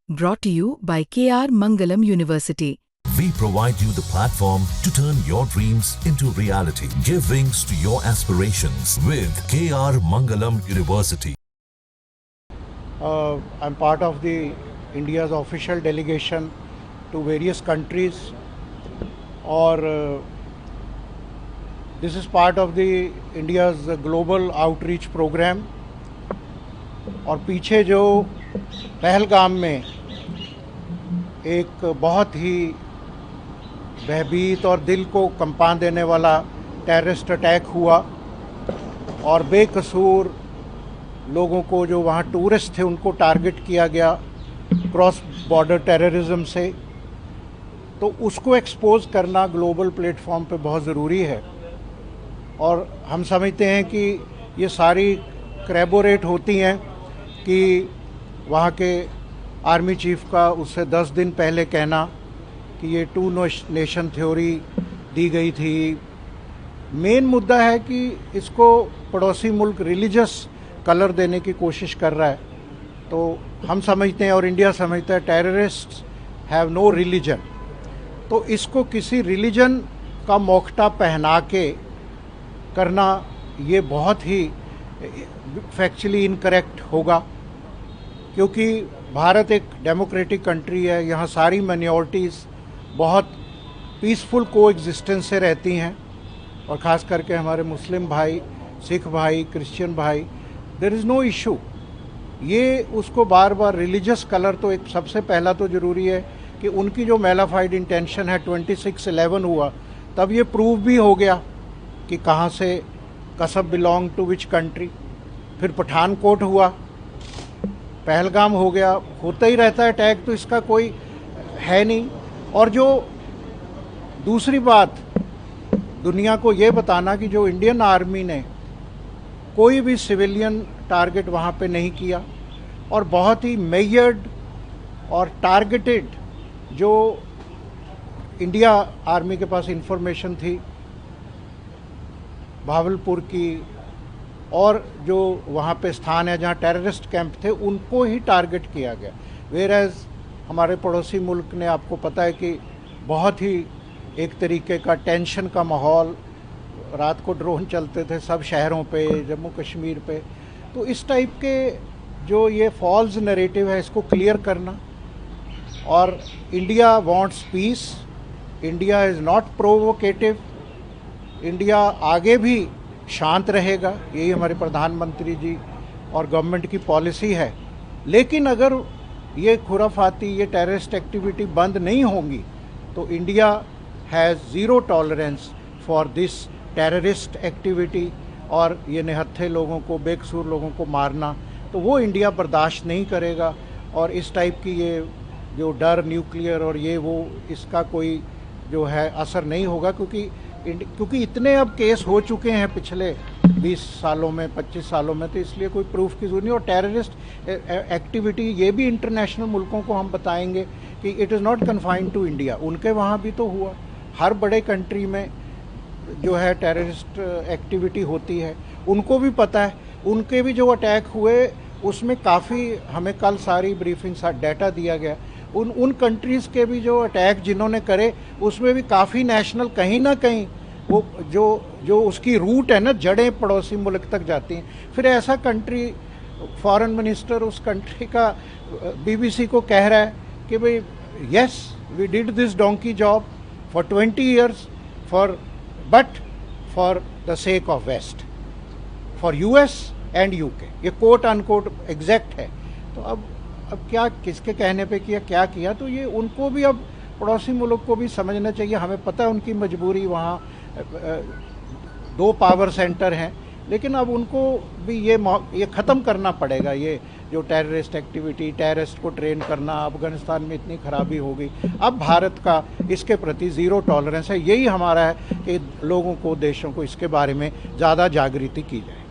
Brought to you by KR Mangalam University. We provide you the platform to turn your dreams into reality. Give wings to your aspirations with KR Mangalam University. I'm part of the India's official delegation to various countries, or this is part of the India's global outreach program. और पीछे जो पहलगाम में एक बहुत ही भयभीत और दिल को कंपा देने वाला टेररिस्ट अटैक हुआ और बेकसूर लोगों को, जो वहाँ टूरिस्ट थे, उनको टारगेट किया गया क्रॉस बॉर्डर टेररिज्म से, तो उसको एक्सपोज करना ग्लोबल प्लेटफॉर्म पे बहुत ज़रूरी है। और हम समझते हैं कि ये सारी क्रैबोरेट होती हैं कि वहाँ के आर्मी चीफ का उससे 10 दिन पहले कहना कि ये टू नेशन थ्योरी दी गई थी। मेन मुद्दा है कि इसको पड़ोसी मुल्क रिलीजियस कलर देने की कोशिश कर रहा है। तो हम समझते हैं और इंडिया समझता है टेररिस्ट्स हैव नो रिलीजन, तो इसको किसी रिलीजन का मोखटा पहना के करना ये बहुत ही फैक्चुअली इनकरेक्ट होगा, क्योंकि भारत एक डेमोक्रेटिक कंट्री है। यहाँ सारी माइनॉरिटीज़ बहुत पीसफुल को एग्जिस्टेंस से रहती हैं, और ख़ास करके हमारे मुस्लिम भाई, सिख भाई, क्रिश्चियन भाई, देयर इज़ नो इशू। ये उसको बार बार रिलीजियस कलर, तो एक सबसे पहला तो ज़रूरी है कि उनकी जो मेलाफाइड इंटेंशन है 26/11 हुआ, तब ये प्रूव भी हो गया कि कहाँ से कसब बिलोंग टू विच कंट्री। फिर पठानकोट हुआ, पहलगाम हो गया, होता ही रहता है अटैक, तो इसका कोई है नहीं। और जो दूसरी बात, दुनिया को ये बताना कि जो इंडियन आर्मी ने कोई भी सिविलियन टारगेट वहाँ पे नहीं किया, और बहुत ही मेजर्ड और टारगेटेड जो इंडिया आर्मी के पास इंफॉर्मेशन थी भावलपुर की, और जो वहाँ पे स्थान है जहाँ टेररिस्ट कैंप थे, उनको ही टारगेट किया गया। वेयरएज हमारे पड़ोसी मुल्क ने, आपको पता है कि बहुत ही एक तरीके का टेंशन का माहौल, रात को ड्रोन चलते थे सब शहरों पे, जम्मू कश्मीर पे। तो इस टाइप के जो ये फॉल्स नैरेटिव है, इसको क्लियर करना। और India wants peace, India is not provocative, India आगे भी शांत रहेगा, यही हमारे प्रधानमंत्री जी और गवर्नमेंट की पॉलिसी है। लेकिन अगर ये खुराफाती, ये टेररिस्ट एक्टिविटी बंद नहीं होंगी, तो India has zero tolerance for this terrorist activity. और ये निहत्थे लोगों को, बेकसूर लोगों को मारना, तो वो इंडिया बर्दाश्त नहीं करेगा। और इस टाइप की ये जो डर न्यूक्लियर और ये वो, इसका कोई जो है असर नहीं होगा, क्योंकि इतने अब केस हो चुके हैं पिछले 20 सालों में, 25 सालों में, तो इसलिए कोई प्रूफ की जरूरत नहीं। और टेररिस्ट एक्टिविटी ये भी इंटरनेशनल मुल्कों को हम बताएंगे कि it is not confined to India, उनके वहाँ भी तो हुआ। हर बड़े कंट्री में जो है टेररिस्ट एक्टिविटी होती है, उनको भी पता है। उनके भी जो अटैक हुए उसमें काफ़ी, हमें कल सारी ब्रीफिंग साथ डाटा दिया गया, उन कंट्रीज़ के भी जो अटैक जिन्होंने करे, उसमें भी काफ़ी नेशनल, कहीं ना कहीं वो जो उसकी रूट है ना, जड़ें पड़ोसी मुल्क तक जाती हैं। फिर ऐसा कंट्री, फॉरेन मिनिस्टर उस कंट्री का BBC को कह रहा है कि भाई yes we did this donkey job for 20 years but for the sake of west, for US and UK। ये कोट अनकोट एग्जैक्ट है। तो अब क्या, किसके कहने पे किया, क्या किया, तो ये उनको भी, अब पड़ोसी मुल्क को भी समझना चाहिए। हमें पता है उनकी मजबूरी, वहाँ 2 पावर सेंटर हैं, लेकिन अब उनको भी ये ख़त्म करना पड़ेगा। ये जो टेररिस्ट एक्टिविटी, टेररिस्ट को ट्रेन करना, अफगानिस्तान में इतनी खराबी हो गई, अब भारत का इसके प्रति ज़ीरो टॉलरेंस है। यही हमारा है कि लोगों को, देशों को इसके बारे में ज़्यादा जागृति की जाए।